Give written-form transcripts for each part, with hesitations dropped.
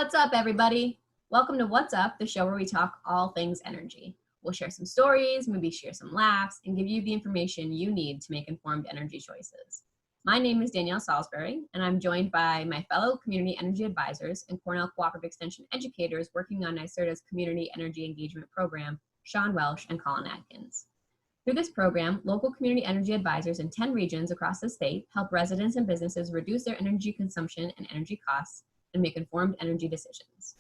What's up, everybody? Welcome to What's Up, the show where we talk all things energy. We'll share some stories, maybe share some laughs, and give you the information you need to make informed energy choices. My name is Danielle Salisbury, and I'm joined by my fellow community energy advisors and Cornell Cooperative Extension educators working on NYSERDA's Community Energy Engagement Program, Sean Welsh and Colin Atkins. Through this program, local community energy advisors in 10 regions across the state help residents and businesses reduce their energy consumption and energy costs and make informed energy decisions.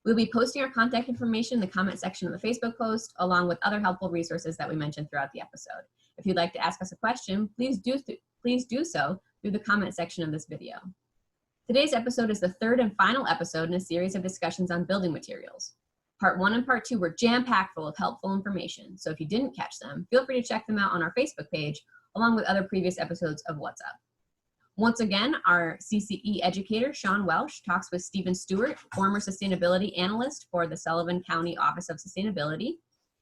We'll be posting our contact information in the comment section of the Facebook post, along with other helpful resources that we mentioned throughout the episode. If you'd like to ask us a question, please do so through the comment section of this video. Today's episode is the third and final episode in a series of discussions on building materials. Part 1 and Part 2 were jam-packed full of helpful information, so if you didn't catch them, feel free to check them out on our Facebook page, along with other previous episodes of What's Up. Once again, our CCE educator, Sean Welsh, talks with Stephen Stuart, former sustainability analyst for the Sullivan County Office of Sustainability,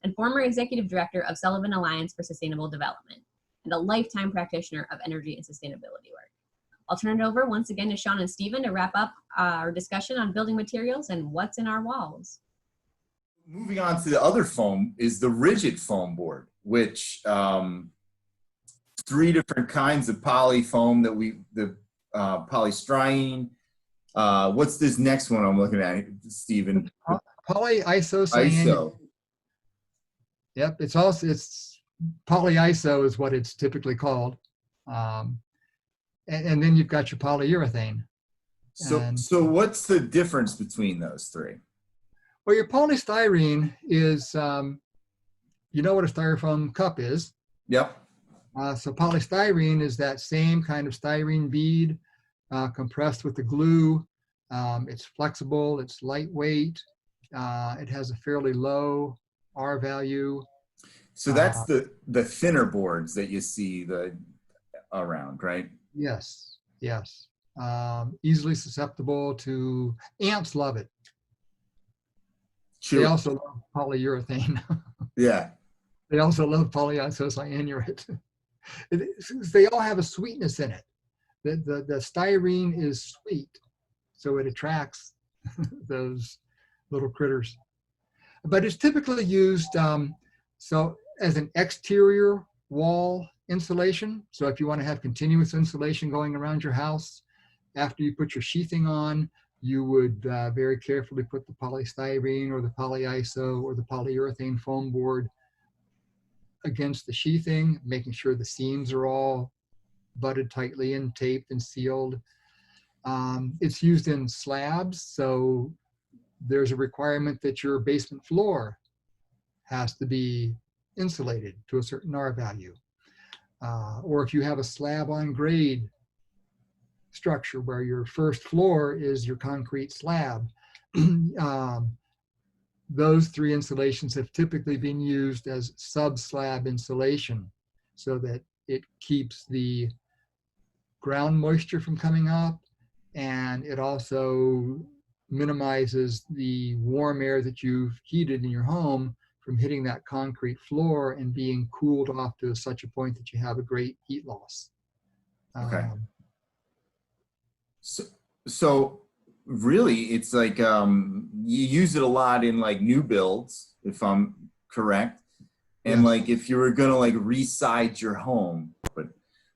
and former executive director of Sullivan Alliance for Sustainable Development, and a lifetime practitioner of energy and sustainability work. I'll turn it over once again to Sean and Stephen to wrap up our discussion on building materials and what's in our walls. Moving on to the other foam is the rigid foam board, which 3 different kinds of poly foam that the polystyrene. What's this next one I'm looking at, Stephen? Polyisocyanic. ISO. Yep, it's polyiso is what it's typically called. And then you've got your polyurethane. So what's the difference between those 3? Well, your polystyrene is, you know what a styrofoam cup is. Yep. So polystyrene is that same kind of styrene bead compressed with the glue. It's flexible, it's lightweight, it has a fairly low R value. So that's the thinner boards that you see around, right? Yes, yes. Easily susceptible to, ants love it. True. They also love polyurethane. Yeah. They also love polyisocyanurate. They all have a sweetness in it. The styrene is sweet, so it attracts those little critters. But it's typically used so as an exterior wall insulation. So if you want to have continuous insulation going around your house, after you put your sheathing on, you would very carefully put the polystyrene or the polyiso or the polyurethane foam board against the sheathing, making sure the seams are all butted tightly and taped and sealed. It's used in slabs, so there's a requirement that your basement floor has to be insulated to a certain R value. Or if you have a slab on grade structure where your first floor is your concrete slab, those 3 insulations have typically been used as sub-slab insulation so that it keeps the ground moisture from coming up, and it also minimizes the warm air that you've heated in your home from hitting that concrete floor and being cooled off to such a point that you have a great heat loss. Okay. So really, it's like you use it a lot in like new builds, if I'm correct, and yes. like if you were gonna like reside your home. But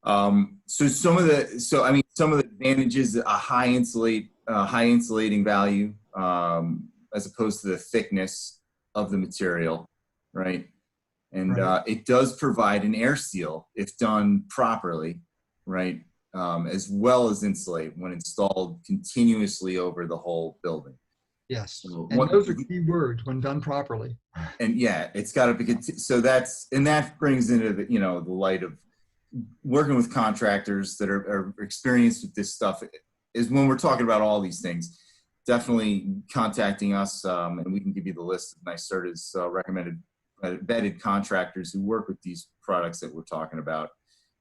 some of the advantages, a high insulating value, as opposed to the thickness of the material, right? And right. It does provide an air seal if done properly, right? As well as insulate when installed continuously over the whole building. Yes, So and those are key words when done properly. And yeah, it's got to be, so that brings into the light of working with contractors that are experienced with this stuff, is when we're talking about all these things, definitely contacting us, and we can give you the list of NYSERDA's recommended vetted contractors who work with these products that we're talking about.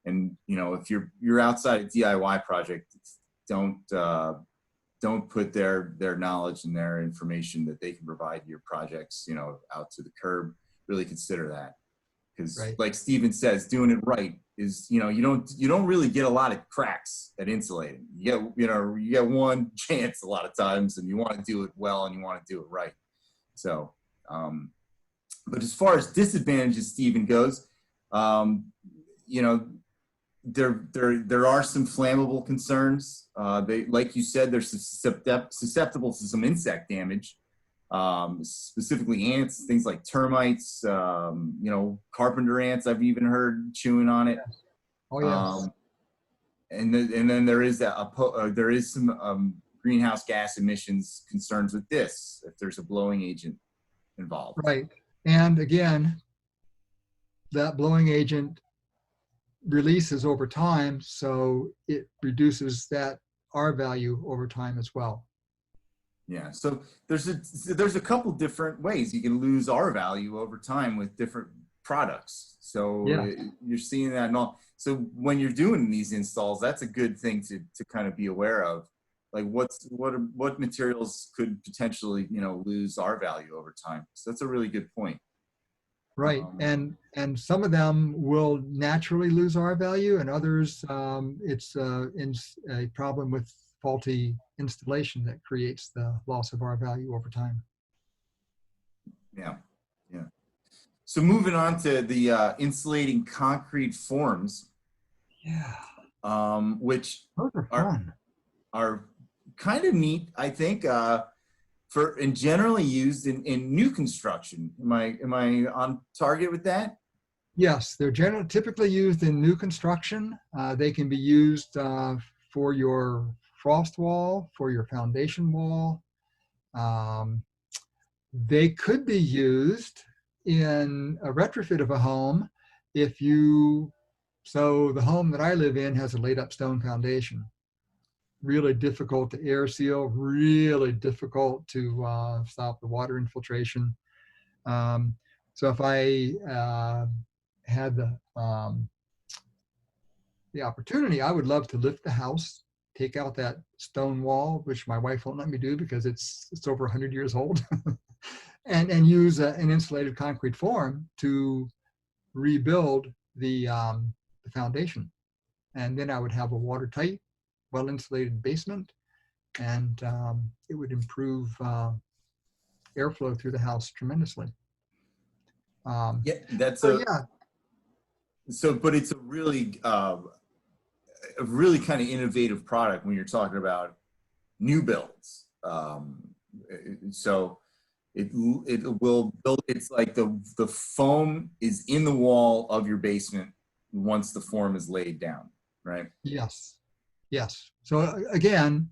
And if you're outside a DIY project, don't put their knowledge and their information that they can provide your projects, out to the curb. Really consider that, because right. Like Stephen says, doing it right is, you don't really get a lot of cracks at insulating. You get one chance a lot of times, and you want to do it well and you want to do it right. So, but as far as disadvantages, Stephen, goes, there are some flammable concerns. Like you said, they're susceptible to some insect damage, specifically ants, things like termites, carpenter ants. I've even heard chewing on it. Oh yes. And then there is some greenhouse gas emissions concerns with this if there's a blowing agent involved. Right. And again, that blowing agent releases over time, so it reduces that R value over time as well. Yeah, so there's a couple different ways you can lose R value over time with different products. So yeah. You're seeing that and all. So when you're doing these installs, that's a good thing to kind of be aware of. Like what materials could potentially lose R value over time. So that's a really good point. Right, and some of them will naturally lose R value, and others it's a problem with faulty installation that creates the loss of R value over time. Yeah. So moving on to the insulating concrete forms. Yeah. Which those are fun. Are kind of neat, I think. And generally used in new construction. Am I on target with that? Yes, they're typically used in new construction. They can be used for your frost wall, for your foundation wall. They could be used in a retrofit of a home so the home that I live in has a laid up stone foundation. Really difficult to air seal, really difficult to stop the water infiltration. So if I had the opportunity, I would love to lift the house, take out that stone wall, which my wife won't let me do because it's over 100 years old, and use an insulated concrete form to rebuild the foundation. And then I would have a watertight, well-insulated basement, and it would improve airflow through the house tremendously. Yeah, that's yeah. So, but it's a really kind of innovative product when you're talking about new builds. So it will build. It's like the foam is in the wall of your basement once the form is laid down, right? Yes. So again,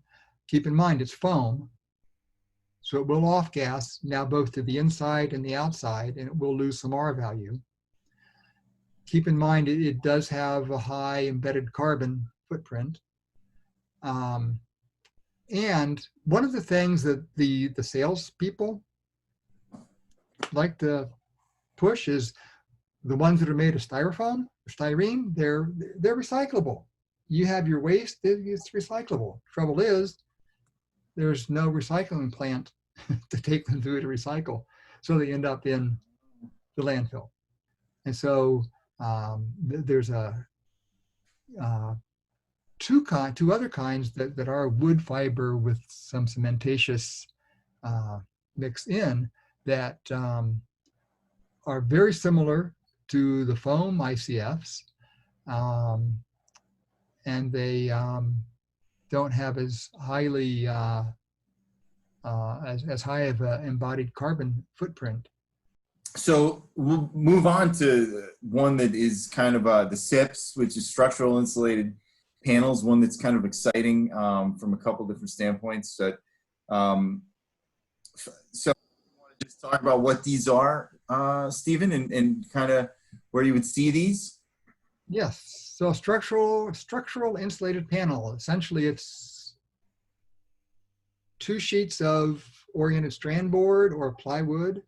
keep in mind it's foam, so it will off gas now both to the inside and the outside, and it will lose some R value. Keep in mind it does have a high embedded carbon footprint. And one of the things that the sales people like to push is the ones that are made of styrofoam, styrene, they're recyclable. You have your waste, it's recyclable. Trouble is, there's no recycling plant to take them through to recycle. So they end up in the landfill. And so there's two other kinds that are wood fiber with some cementatious mix in that are very similar to the foam ICFs, and they don't have as highly as high of an embodied carbon footprint. So we'll move on to one that is kind of the SIPs, which is structural insulated panels, one that's kind of exciting from a couple different standpoints. So so I want to just talk about what these are, Stephen, and kind of where you would see these. Yes. So structural insulated panel, essentially it's 2 sheets of oriented strand board or plywood,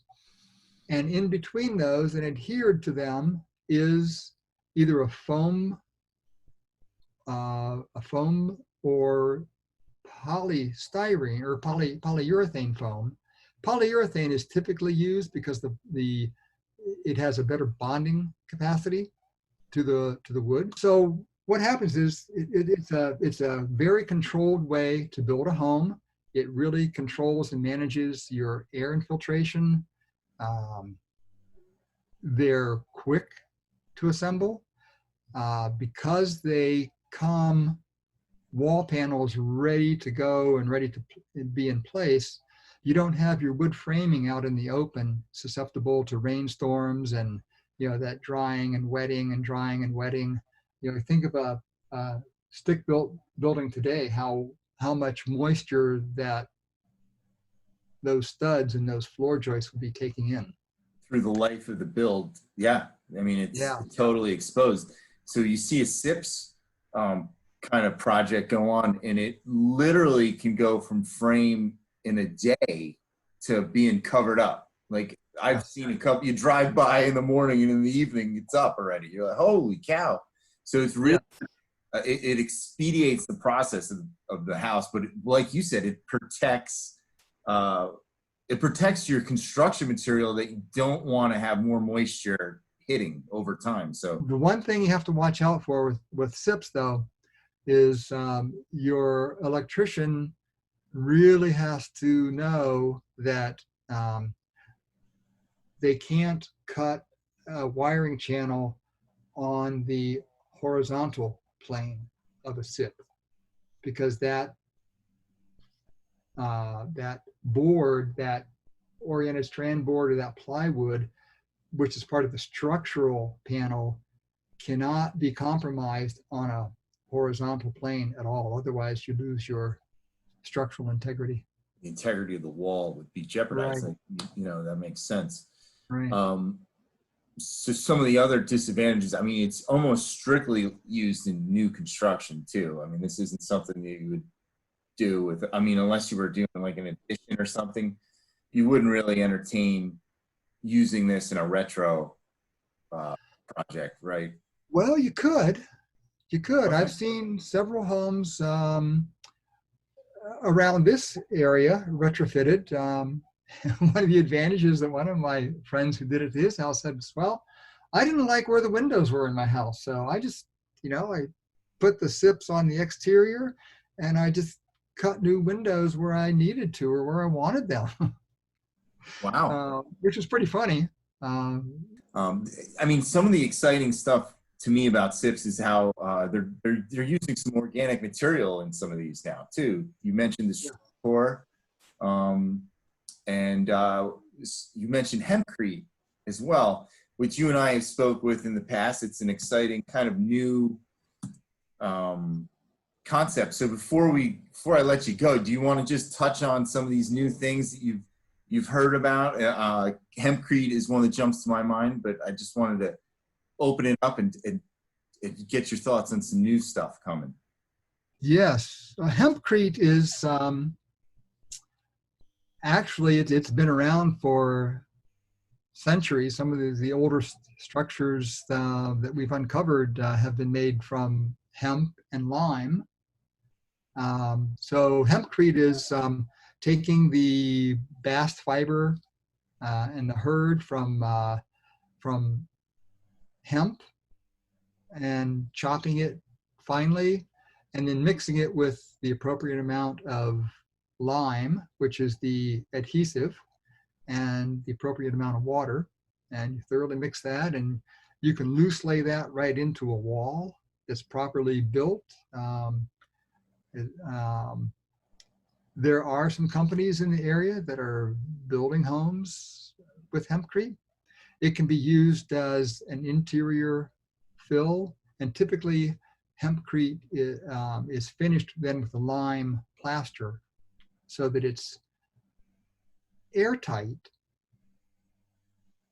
and in between those and adhered to them is either a foam or polystyrene or polyurethane foam. Polyurethane is typically used because it has a better bonding capacity to the wood. So what happens is it's a very controlled way to build a home. It really controls and manages your air infiltration. They're quick to assemble because they come wall panels ready to go and ready to be in place. You don't have your wood framing out in the open, susceptible to rainstorms and that drying and wetting and drying and wetting. Think of a stick-built building today, how much moisture that those studs and those floor joists would be taking in through the life of the build. Yeah, I mean, it's totally exposed. So you see a SIPS kind of project go on, and it literally can go from frame in a day to being covered up. Like I've seen a couple, you drive by in the morning and in the evening, it's up already. You're like, holy cow. So it's really, it expedites the process of the house, but like you said, it protects your construction material that you don't want to have more moisture hitting over time. So the one thing you have to watch out for with SIPs though, is your electrician really has to know that they can't cut a wiring channel on the horizontal plane of a SIP, because that board, that oriented strand board or that plywood, which is part of the structural panel, cannot be compromised on a horizontal plane at all. Otherwise, you lose your structural integrity. The integrity of the wall would be jeopardized. Right. Like, that makes sense. Right. So some of the other disadvantages, I mean, it's almost strictly used in new construction too. I mean, this isn't something that you would do with, I mean, unless you were doing like an addition or something, you wouldn't really entertain using this in a retro project, right? Well, you could. Okay. I've seen several homes around this area retrofitted. One of the advantages that one of my friends who did it to his house said, well, I didn't like where the windows were in my house. So I just, I put the SIPs on the exterior and I just cut new windows where I needed to or where I wanted them. Wow. Which is pretty funny. I mean, some of the exciting stuff to me about SIPs is how they're using some organic material in some of these now too. You mentioned the core, and you mentioned hempcrete as well, which you and I have spoke with in the past. It's an exciting kind of new concept. So before I let you go, do you want to just touch on some of these new things that you've heard about? Hempcrete is one that jumps to my mind, but I just wanted to open it up and get your thoughts on some new stuff coming. Yes, hempcrete is actually it's been around for centuries. Some of the older structures that we've uncovered have been made from hemp and lime. So hempcrete is taking the bast fiber and the hurd from hemp and chopping it finely and then mixing it with the appropriate amount of lime, which is the adhesive, and the appropriate amount of water. And you thoroughly mix that, and you can loose lay that right into a wall that's properly built. There are some companies in the area that are building homes with hempcrete. It can be used as an interior fill, and typically hempcrete is finished then with a lime plaster so that it's airtight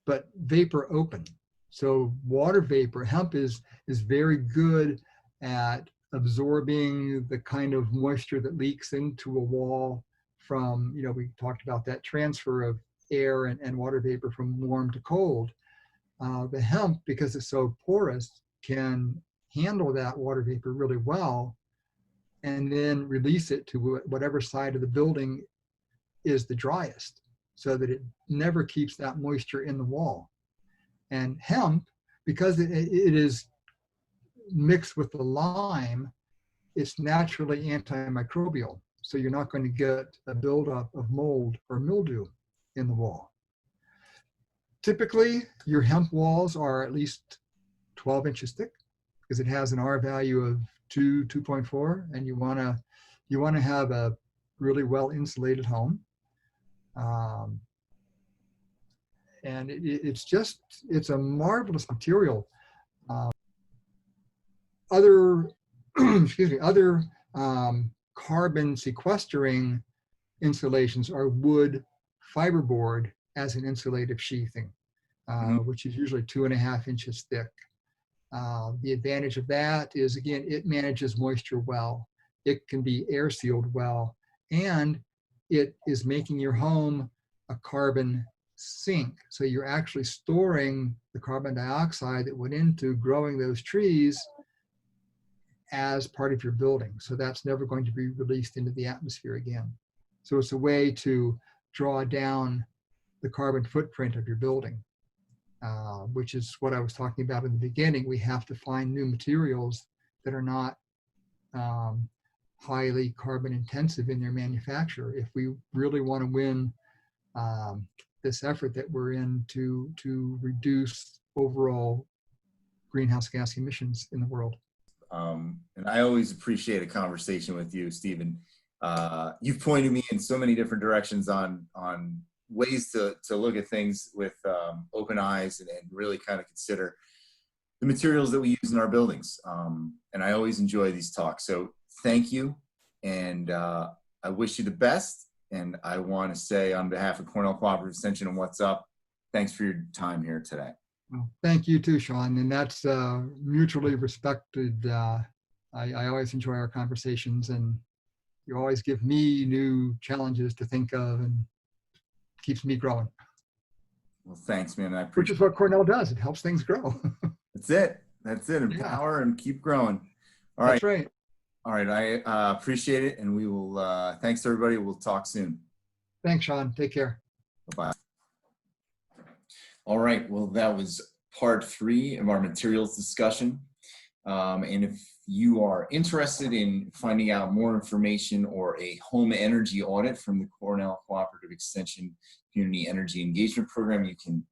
but vapor open. So water vapor, hemp is very good at absorbing the kind of moisture that leaks into a wall from, we talked about that transfer of air and water vapor from warm to cold. The hemp, because it's so porous, can handle that water vapor really well and then release it to whatever side of the building is the driest, so that it never keeps that moisture in the wall. And hemp, because it is mixed with the lime, it's naturally antimicrobial. So you're not going to get a buildup of mold or mildew in the wall. Typically, your hemp walls are at least 12 inches thick because it has an R value of 2.4, and you want to have a really well insulated home. And it's a marvelous material. Other carbon sequestering insulations are wood fiberboard as an insulative sheathing, which is usually 2.5 inches thick. The advantage of that is, again, it manages moisture well. It can be air sealed well, and it is making your home a carbon sink. So you're actually storing the carbon dioxide that went into growing those trees as part of your building. So that's never going to be released into the atmosphere again. So it's a way to draw down the carbon footprint of your building, which is what I was talking about in the beginning. We have to find new materials that are not highly carbon intensive in their manufacture if we really want to win this effort that we're in to reduce overall greenhouse gas emissions in the world. And I always appreciate a conversation with you, Stephen. You've pointed me in so many different directions on ways to look at things with open eyes and really kind of consider the materials that we use in our buildings. And I always enjoy these talks. So thank you. And I wish you the best. And I want to say on behalf of Cornell Cooperative Extension and What's Up, thanks for your time here today. Well, thank you too, Sean. And that's mutually respected. I always enjoy our conversations, and you always give me new challenges to think of and keeps me growing. Well, thanks, man. I appreciate Which is what Cornell does. It helps things grow. That's it. That's it. Empower and keep growing. All right. That's right. All right. I appreciate it. And we will, thanks everybody. We'll talk soon. Thanks, Sean. Take care. Bye-bye. All right. Well, that was part 3 of our materials discussion. And if you are interested in finding out more information or a home energy audit from the Cornell Cooperative Extension Community Energy Engagement Program, you can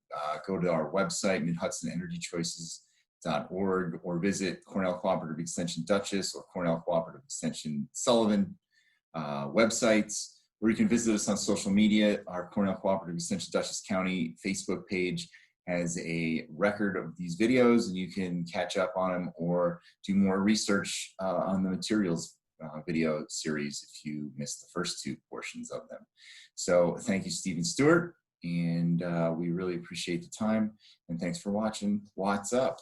go to our website, MidHudsonEnergyChoices.org, or visit Cornell Cooperative Extension Dutchess or Cornell Cooperative Extension Sullivan websites, or you can visit us on social media. Our Cornell Cooperative Extension Dutchess County Facebook page has a record of these videos, and you can catch up on them or do more research on the materials video series if you missed the first 2 portions of them. So thank you, Stephen Stuart, and we really appreciate the time, and thanks for watching What's Up.